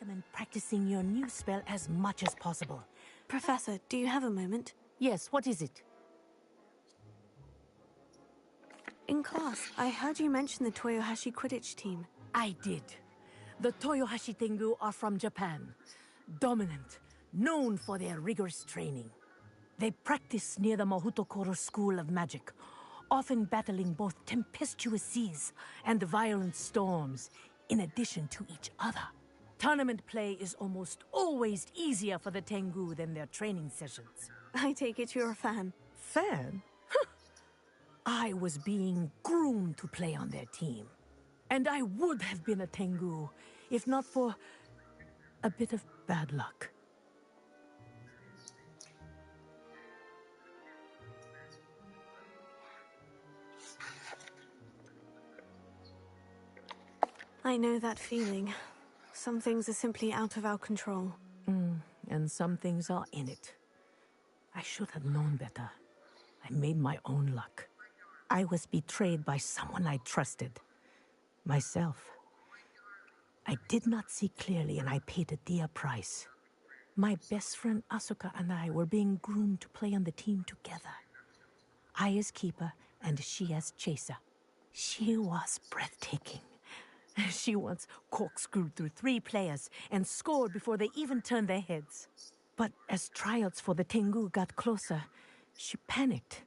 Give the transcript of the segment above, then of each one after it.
recommend practicing your new spell as much as possible. Professor, do you have a moment? Yes, what is it? In class, I heard you mention the Toyohashi Quidditch team. I did. The Toyohashi Tengu are from Japan. Dominant, known for their rigorous training. They practice near the Mahutokoro School of Magic, often battling both tempestuous seas and violent storms, in addition to each other. Tournament play is almost always easier for the Tengu than their training sessions. I take it you're a fan. Fan? I was being groomed to play on their team. And I would have been a Tengu, if not for a bit of bad luck. I know that feeling. Some things are simply out of our control. And some things are in it. I should have known better. I made my own luck. I was betrayed by someone I trusted. Myself. I did not see clearly and I paid a dear price. My best friend Asuka and I were being groomed to play on the team together. I as keeper and she as chaser. She was breathtaking. She once corkscrewed through 3 players and scored before they even turned their heads. But as tryouts for the Tengu got closer, she panicked.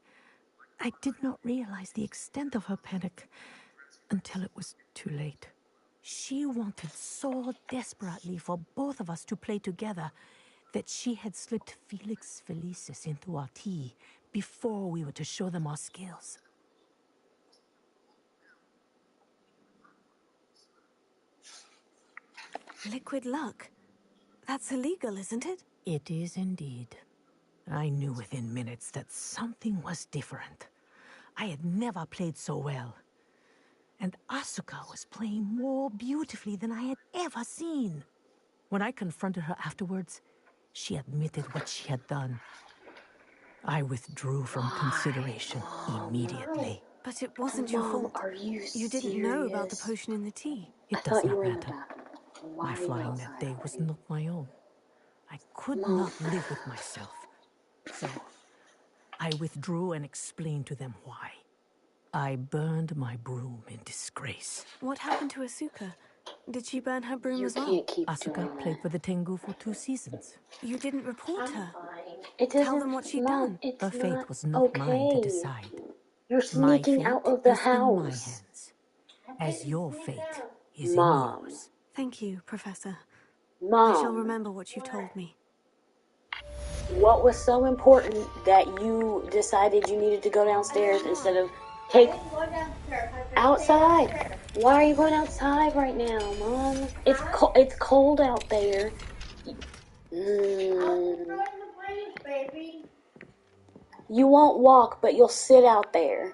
I did not realize the extent of her panic until it was too late. She wanted so desperately for both of us to play together that she had slipped Felix Felicis into our tea before we were to show them our skills. Liquid luck? That's illegal, isn't it? It is indeed. I knew within minutes that something was different. I had never played so well. And Asuka was playing more beautifully than I had ever seen. When I confronted her afterwards, she admitted what she had done. I withdrew from consideration immediately. But it wasn't your Mom, fault. are you serious? You didn't know about the potion in the tea. It does not matter. My flying that day was not my own. I could not live with myself. So, I withdrew and explained to them why. I burned my broom in disgrace. What happened to Asuka? Did she burn her broom as well? Can't keep Asuka played for the Tengu for 2 seasons. You didn't report her. It Tell them what she'd done. It's Her fate not was not mine to okay. decide. You're My sneaking fate out of the is in my house. hands, as your fate is Mom. in yours. Thank you, Professor. Mom, I shall remember what you told me. what was so important that you decided you needed to go downstairs instead of outside? Why are you going outside right now, Mom? It's cold out there. You won't walk, but you'll sit out there.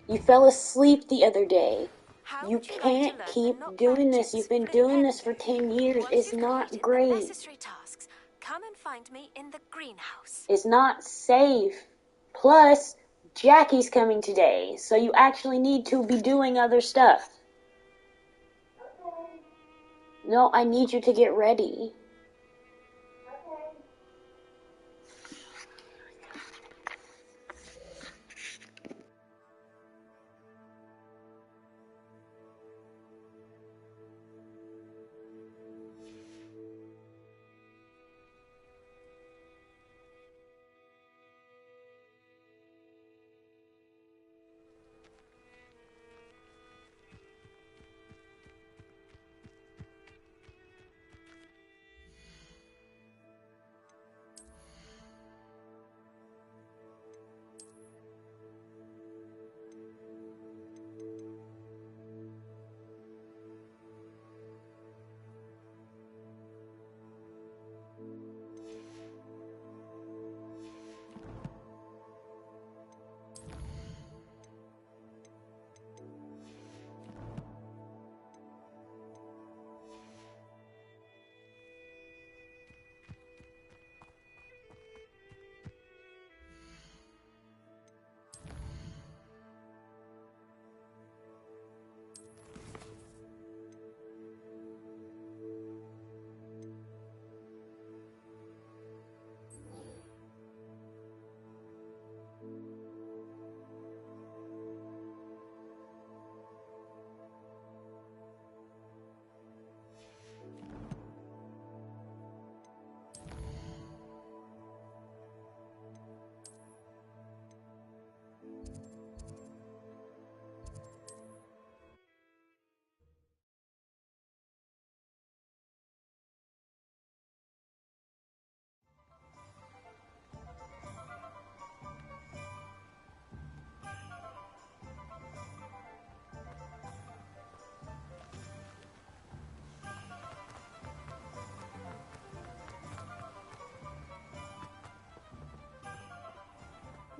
You fell asleep the other day. You can't keep doing this. You've been doing this for 10 years. It's not great. Necessary tasks. Come and find me in the greenhouse. It's not safe. Plus, Jackie's coming today, so you actually need to be doing other stuff. No, I need you to get ready.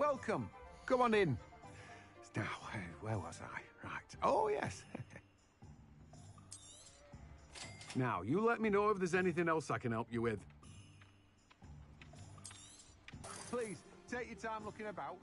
welcome. Come on in. Now, where was I? Right. Oh, yes. Now, you let me know if there's anything else I can help you with. Please, take your time looking about.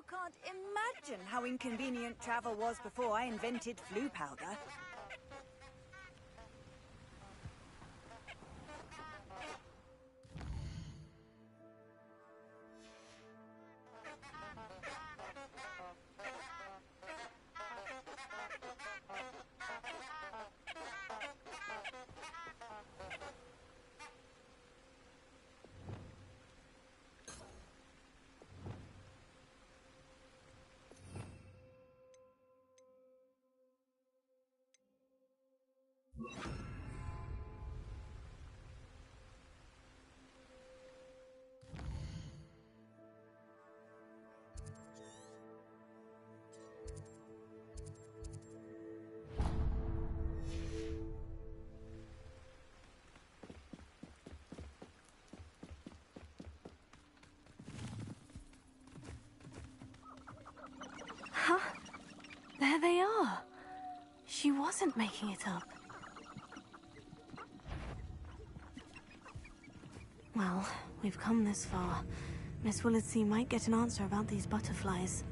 can't imagine how inconvenient travel was before I invented flu powder. Huh? There they are. She wasn't making it up. Well, we've come this far. Miss Willardsea might get an answer about these butterflies.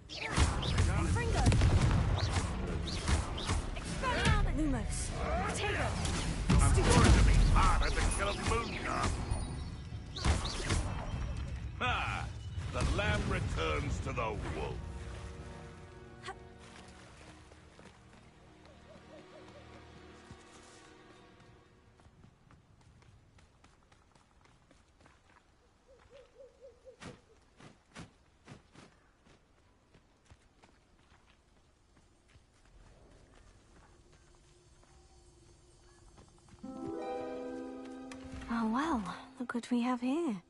Fringo! Experiment! Lumos! Tego! I'm going to be harder to kill a moonshot. Ha! The lamb returns to the wolf. Oh well, look what we have here.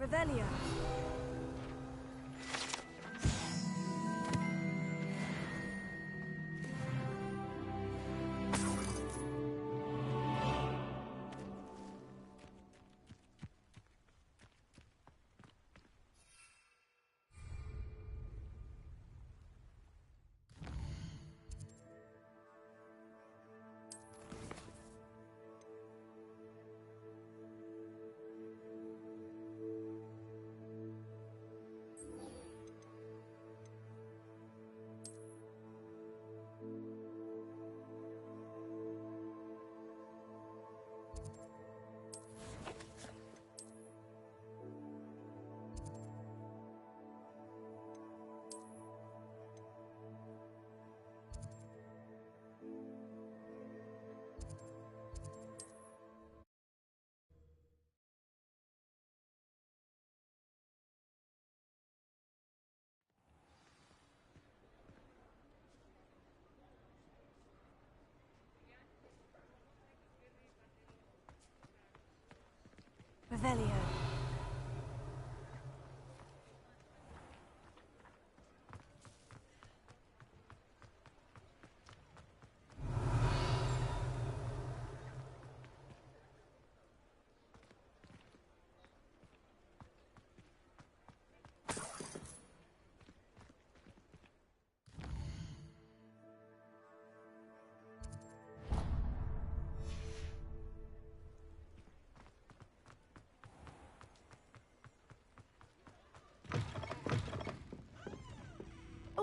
Revelio. Revelio.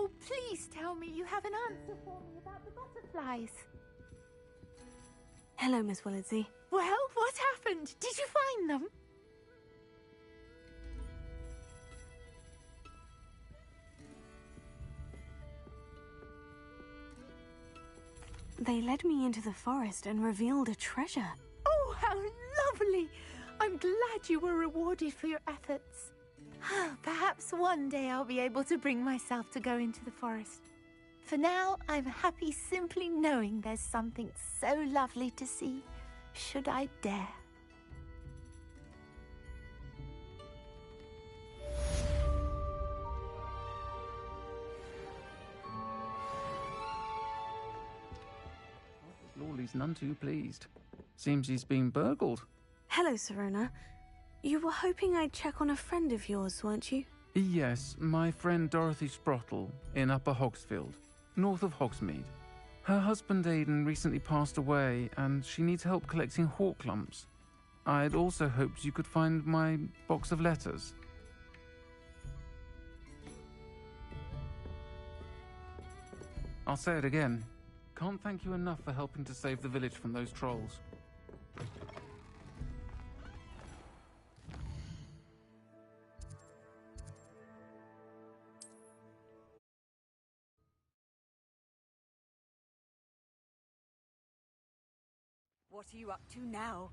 Oh, please tell me you have an answer for me about the butterflies. Hello, Miss Willitsey. Well, what happened? Did you find them? They led me into the forest and revealed a treasure. Oh, how lovely! I'm glad you were rewarded for your efforts. Perhaps one day I'll be able to bring myself to go into the forest. For now, I'm happy simply knowing there's something so lovely to see, should I dare. Lawley's none too pleased. Seems he's been burgled. Hello, Serona. You were hoping I'd check on a friend of yours, weren't you? Yes, my friend Dorothy Sprottle in Upper Hogsfield, north of Hogsmeade. Her husband Aidan recently passed away and she needs help collecting hawk lumps. I'd also hoped you could find my box of letters. I'll say it again. Can't thank you enough for helping to save the village from those trolls. What are you up to now?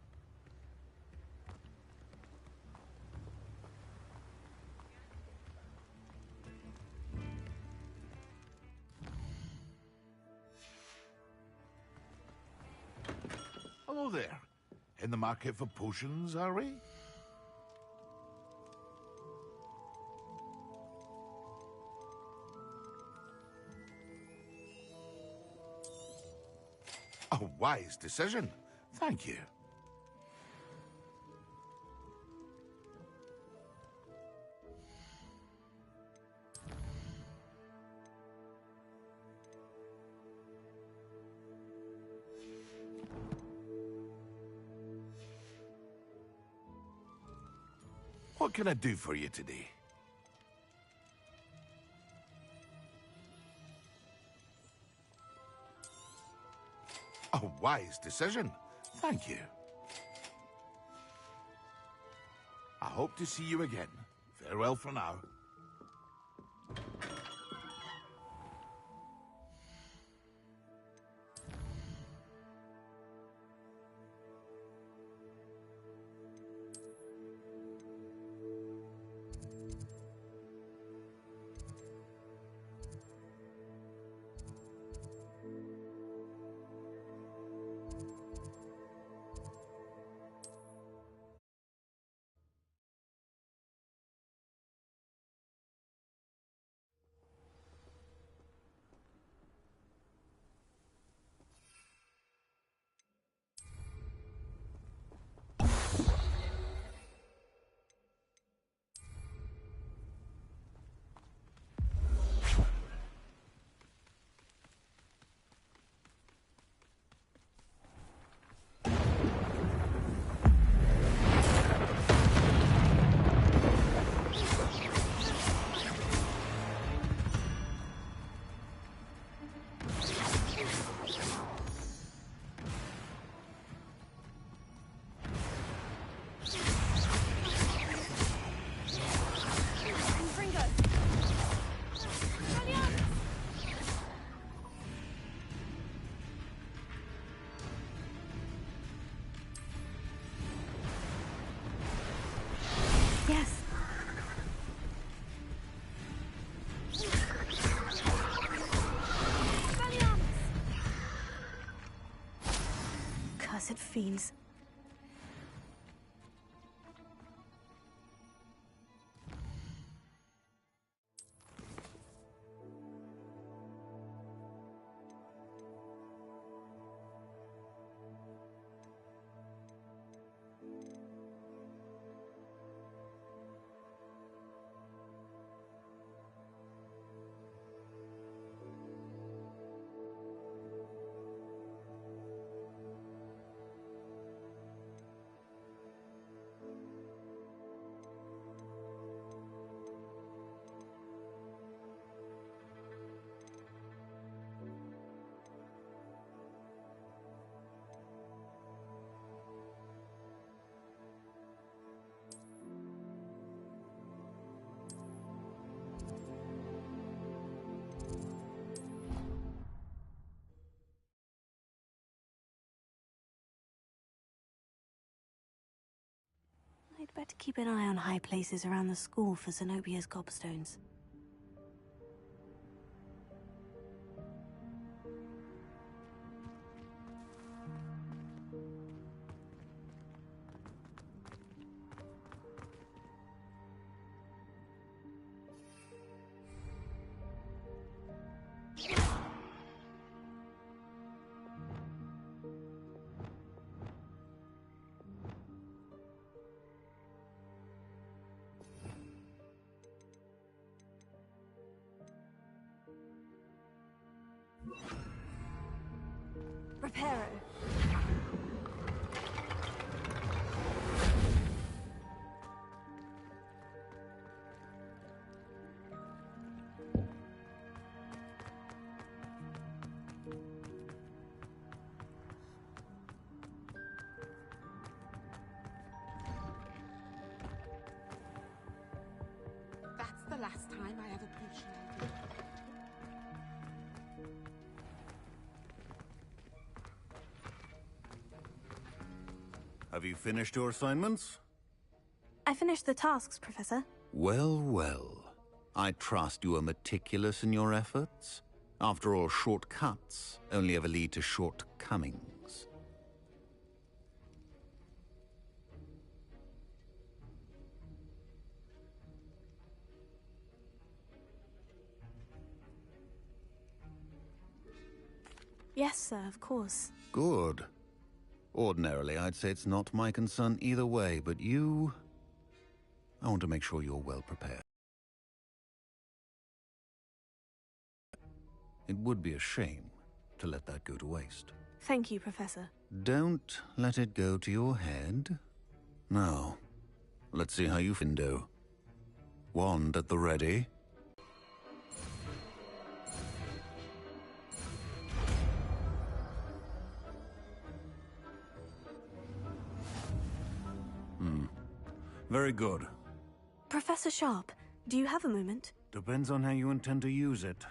Hello there. In the market for potions, are we? A wise decision. Thank you. What can I do for you today? A wise decision. Thank you. I hope to see you again. Farewell for now. Yes. Cursed fiends. I'd better keep an eye on high places around the school for Zenobia's gobstones. Reparo. That's the last time I ever appreciated. Have you finished your assignments? I finished the tasks, Professor. Well, well. I trust you are meticulous in your efforts. After all, shortcuts only ever lead to shortcomings. Yes, sir, of course. Good. Ordinarily, I'd say it's not my concern either way, but you... I want to make sure you're well prepared. It would be a shame to let that go to waste. Thank you, Professor. Don't let it go to your head. Now, let's see how you do. Wand at the ready. Very good. Professor Sharp, do you have a moment? Depends on how you intend to use it.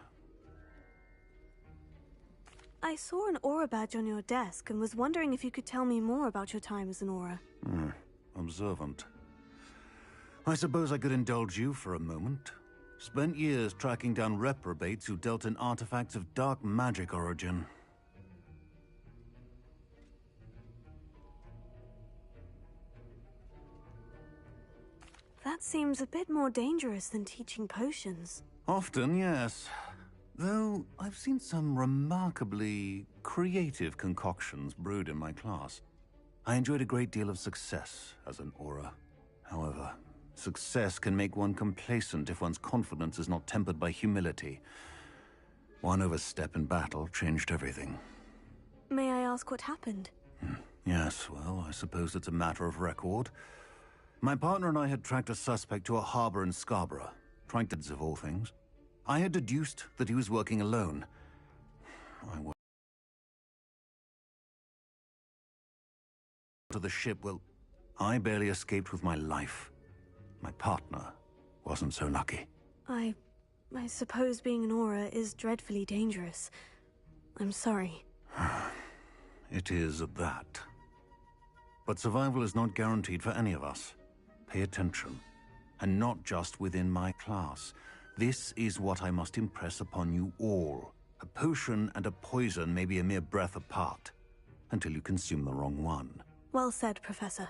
I saw an aura badge on your desk and was wondering if you could tell me more about your time as an aura. Observant. I suppose I could indulge you for a moment. Spent years tracking down reprobates who dealt in artifacts of dark magic origin. That seems a bit more dangerous than teaching potions. Often, yes. Though I've seen some remarkably creative concoctions brewed in my class. I enjoyed a great deal of success as an aura. However, success can make one complacent if one's confidence is not tempered by humility. One overstep in battle changed everything. May I ask what happened? Yes, well, I suppose it's a matter of record. My partner and I had tracked a suspect to a harbor in Scarborough, trying to of all things. I had deduced that he was working alone. I went to the ship. Well, I barely escaped with my life. My partner wasn't so lucky. I suppose being an aura is dreadfully dangerous. I'm sorry. It is that. But survival is not guaranteed for any of us. Pay attention. And not just within my class. This is what I must impress upon you all. A potion and a poison may be a mere breath apart, until you consume the wrong one. Well said, Professor.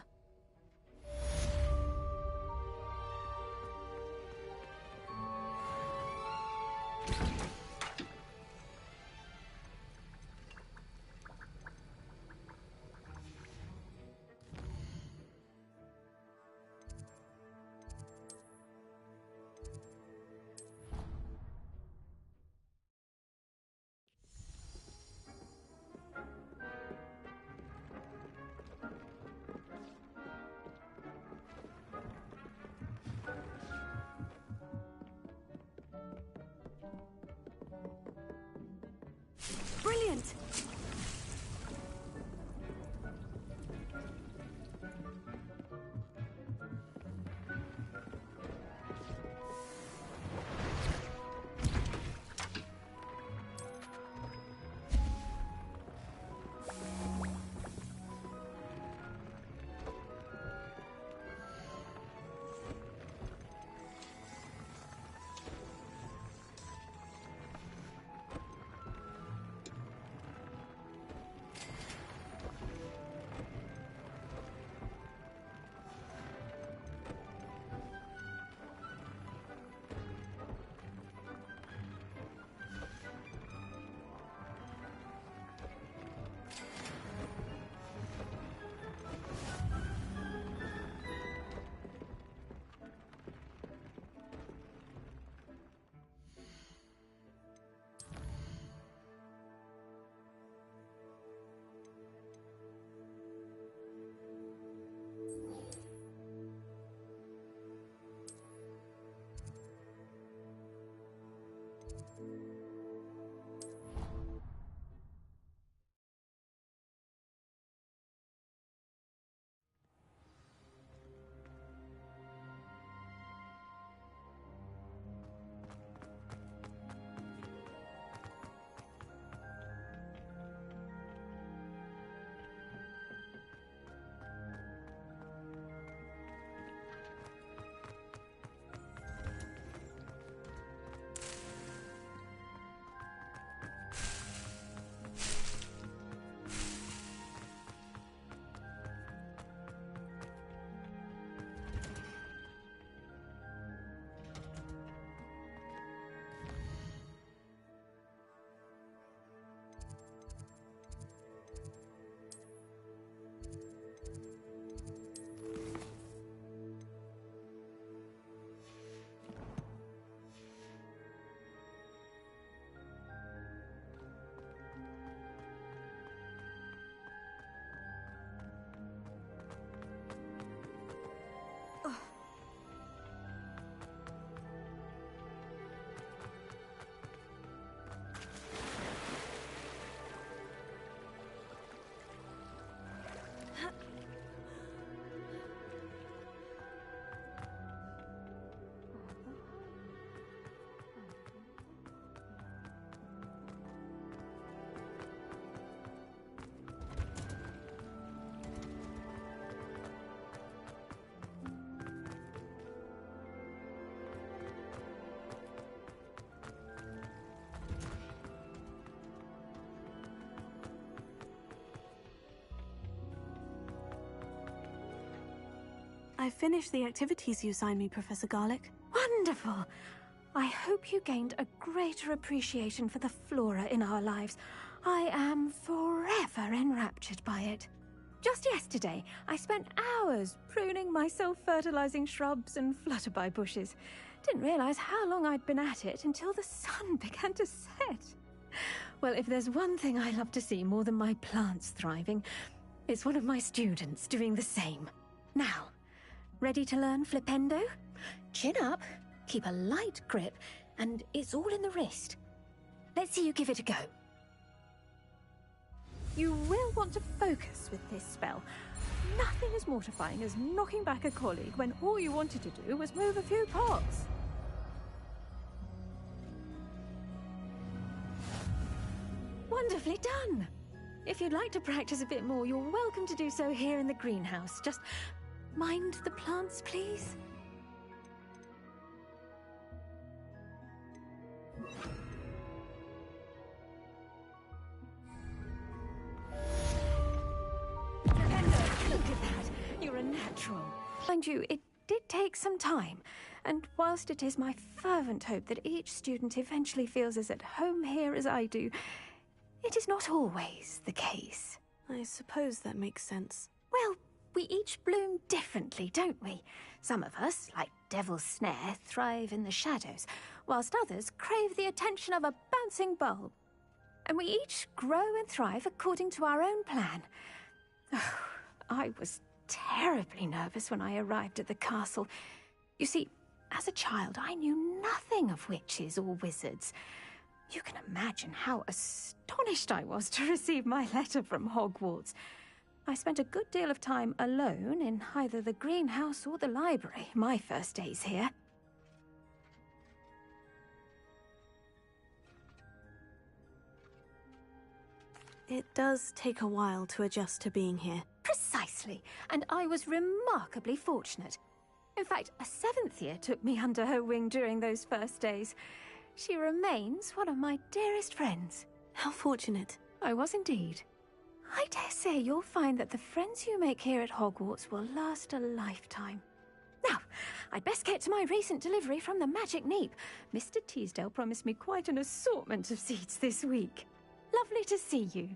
Brilliant! I finished the activities you assigned me, Professor Garlick. Wonderful! I hope you gained a greater appreciation for the flora in our lives. I am forever enraptured by it. Just yesterday, I spent hours pruning my self-fertilizing shrubs and flutterby bushes. Didn't realize how long I'd been at it until the sun began to set. Well, if there's one thing I love to see more than my plants thriving, it's one of my students doing the same. Now, ready to learn Flipendo? Chin up, keep a light grip, and it's all in the wrist. Let's see you give it a go. You will want to focus with this spell. Nothing as mortifying as knocking back a colleague when all you wanted to do was move a few pots. Wonderfully done! If you'd like to practice a bit more, you're welcome to do so here in the greenhouse. Just mind the plants, please. Look at that! You're a natural. Mind you, it did take some time, and whilst it is my fervent hope that each student eventually feels as at home here as I do, it is not always the case. I suppose that makes sense. Well, we each bloom differently, don't we? Some of us, like Devil's Snare, thrive in the shadows, whilst others crave the attention of a bouncing bulb. And we each grow and thrive according to our own plan. Oh, I was terribly nervous when I arrived at the castle. You see, as a child, I knew nothing of witches or wizards. You can imagine how astonished I was to receive my letter from Hogwarts. I spent a good deal of time alone in either the greenhouse or the library my first days here. It does take a while to adjust to being here. Precisely, and I was remarkably fortunate. In fact, a 7th year took me under her wing during those first days. She remains one of my dearest friends. How fortunate. I was indeed. I dare say you'll find that the friends you make here at Hogwarts will last a lifetime. Now, I'd best get to my recent delivery from the Magic Neep. Mr. Teasdale promised me quite an assortment of seeds this week. Lovely to see you.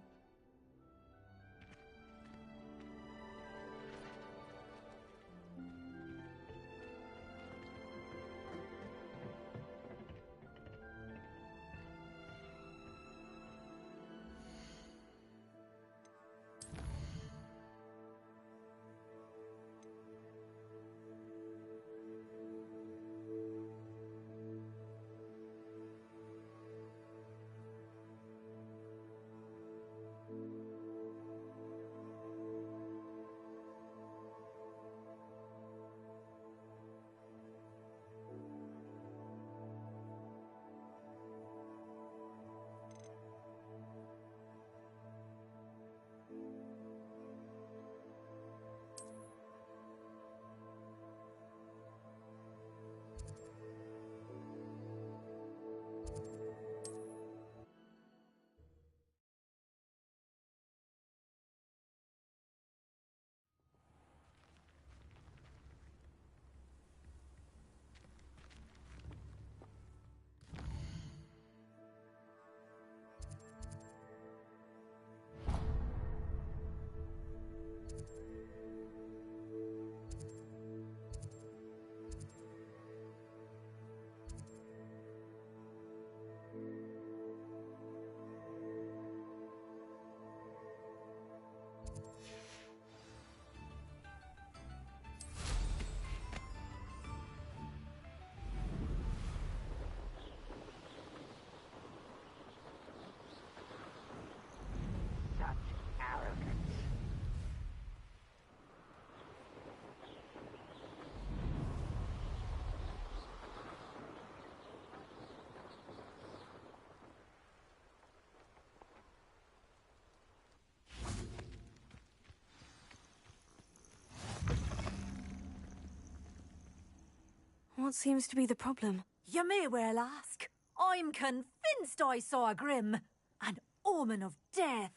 What seems to be the problem? You may well ask. I'm convinced I saw a grim, an omen of death.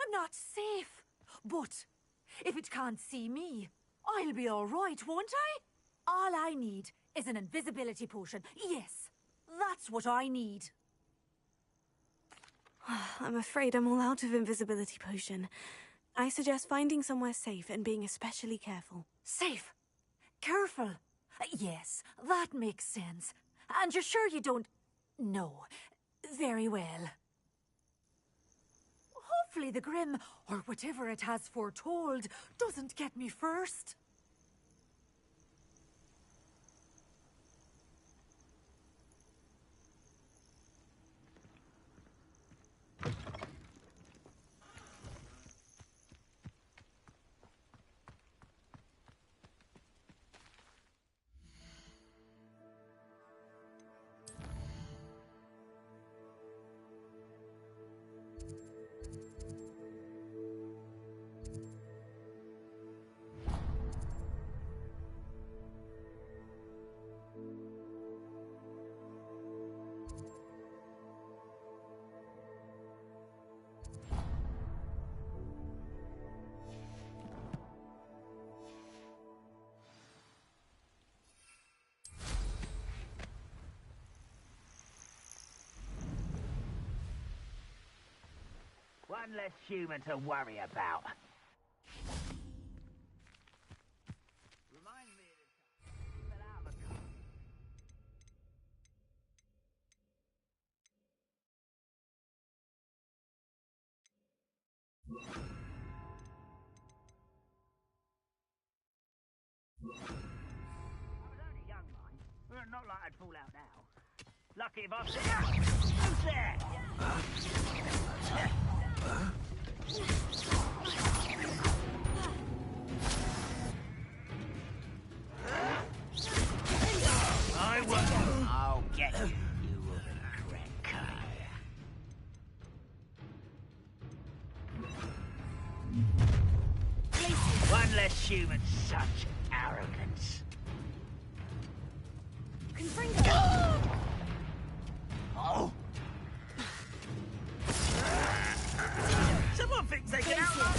I'm not safe, but if it can't see me, I'll be all right, won't I? All I need is an invisibility potion. Yes, that's what I need. I'm afraid I'm all out of invisibility potion. I suggest finding somewhere safe and being especially careful. Safe? Careful? Yes, that makes sense. And you're sure you don't... No. Very well. Hopefully the Grim, or whatever it has foretold, doesn't get me first. One less human to worry about. Reminds me of the time we fell out of a car. I was only young, mind. Well, not like I'd fall out now. Lucky if I've seen... Who's there? I won't. I'll get you, you wrecker. One less human, such arrogance. Oh! Someone thinks they can out.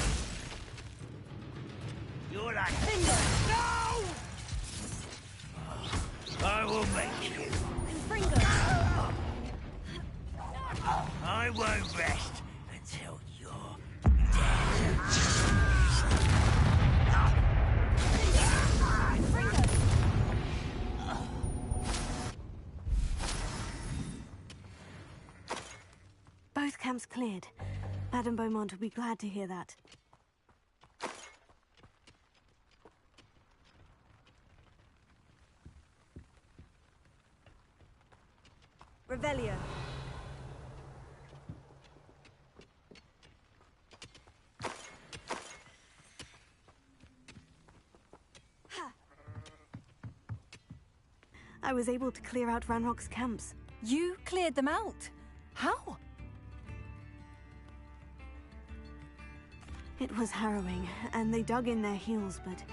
You're like no! I will make you. I won't rest until you're dead. Both camps cleared. Madame Beaumont will be glad to hear that. Revelio. I was able to clear out Ranrock's camps. You cleared them out? How? It was harrowing, and they dug in their heels, but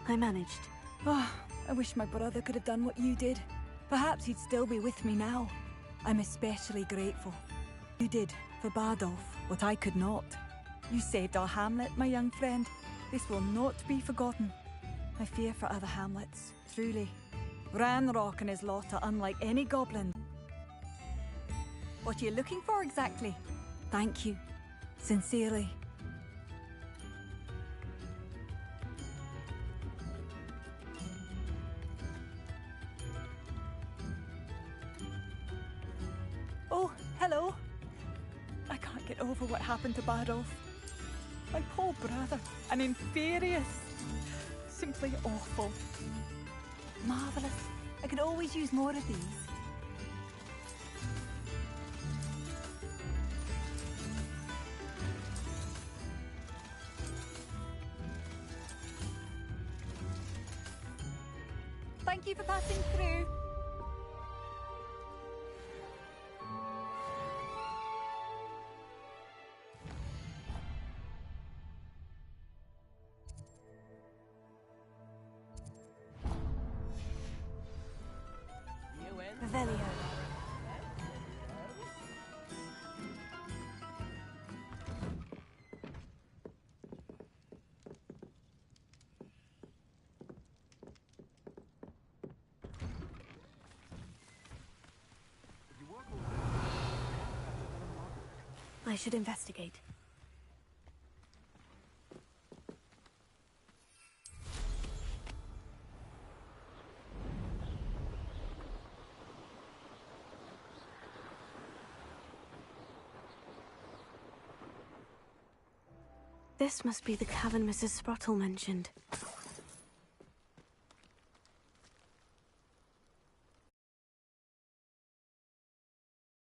I managed. Oh, I wish my brother could have done what you did. Perhaps he'd still be with me now. I'm especially grateful. You did, for Bardolph, what I could not. You saved our hamlet, my young friend. This will not be forgotten. I fear for other hamlets, truly. Ranrock and his lot are unlike any goblin. What are you looking for exactly? Thank you. Sincerely. Oh, hello. I can't get over what happened to Bardolph. My poor brother, an inferious. Simply awful. Marvellous. I could always use more of these. Thank you for passing through. Revelio. I should investigate. This must be the cavern Mrs. Sprottle mentioned.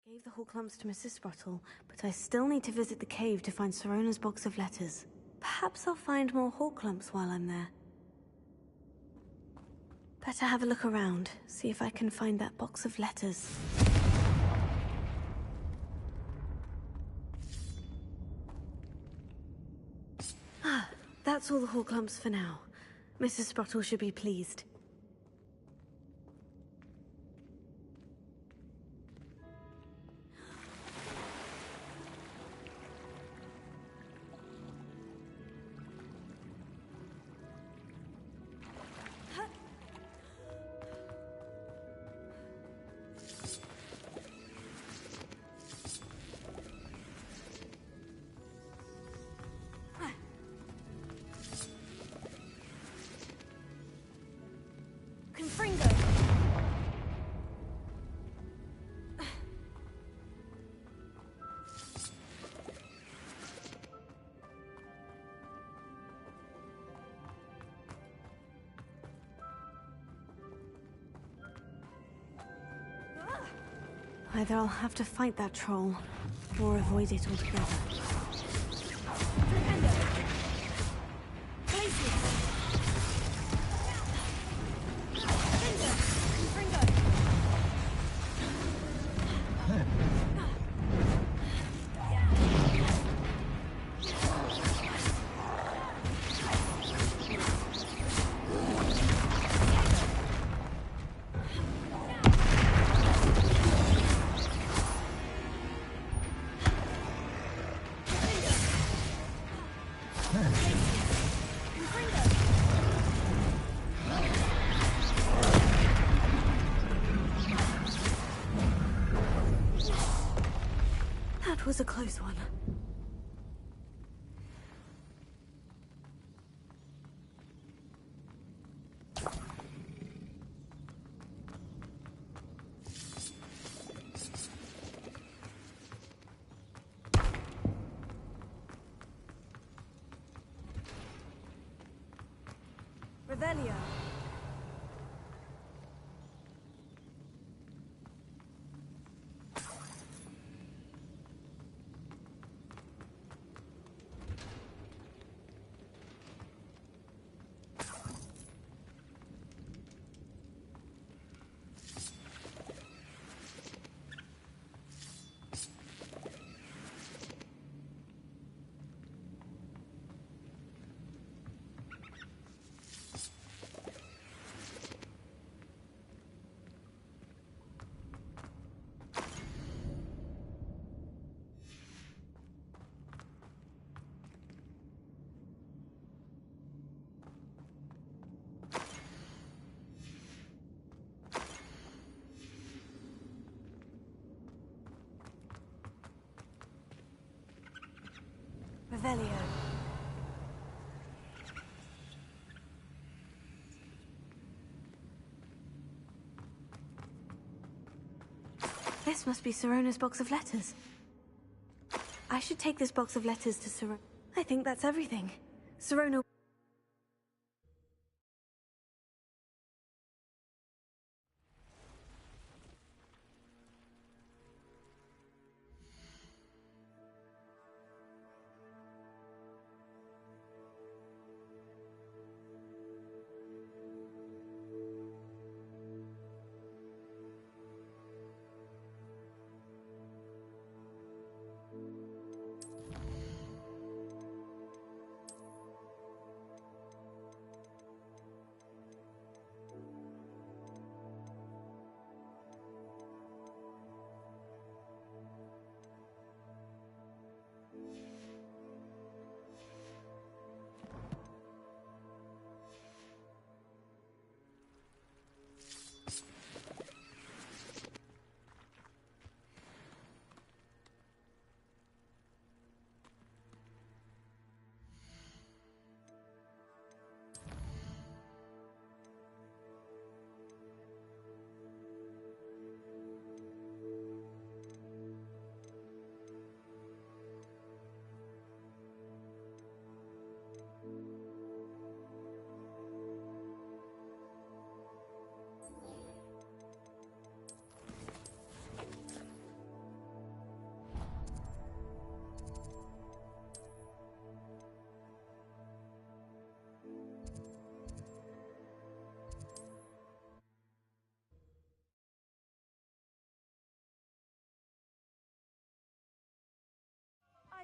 Gave the Horklumps to Mrs. Sprottle, but I still need to visit the cave to find Sirona's box of letters. Perhaps I'll find more Horklumps while I'm there. Better have a look around, see if I can find that box of letters. Ah, that's all the Horklumps for now. Mrs. Sprottle should be pleased. Either I'll have to fight that troll, or avoid it altogether. That was a close one. Revelio. Revelio. This must be Sirona's box of letters. I should take this box of letters to Sirona. I think that's everything. Sirona...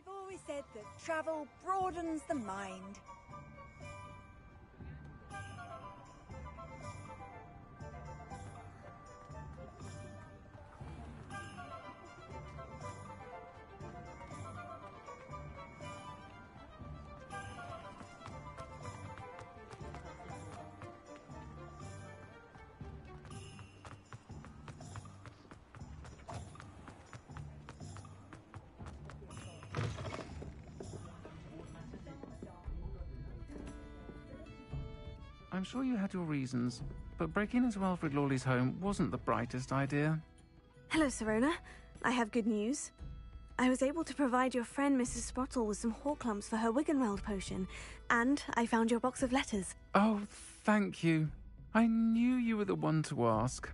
I've always said that travel broadens the mind. I'm sure you had your reasons, but breaking into Alfred Lawley's home wasn't the brightest idea. Hello, Sirona. I have good news. I was able to provide your friend Mrs. Sprottle with some Horklumps for her Wiggenweld potion, and I found your box of letters. Oh, thank you. I knew you were the one to ask.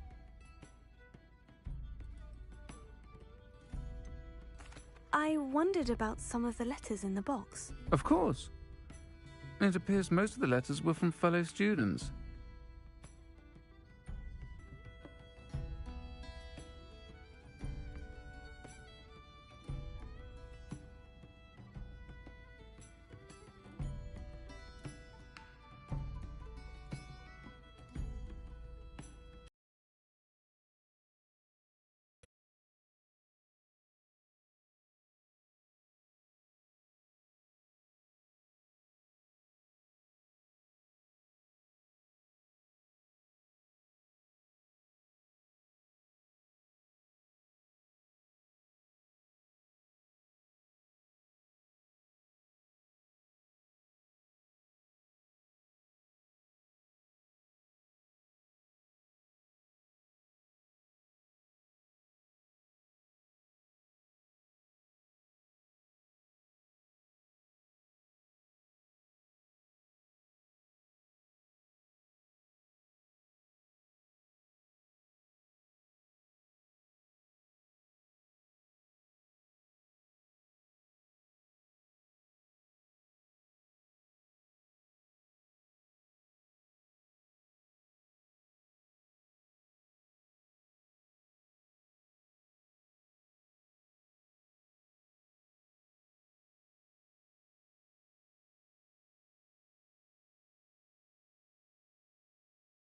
I wondered about some of the letters in the box. Of course. It appears most of the letters were from fellow students.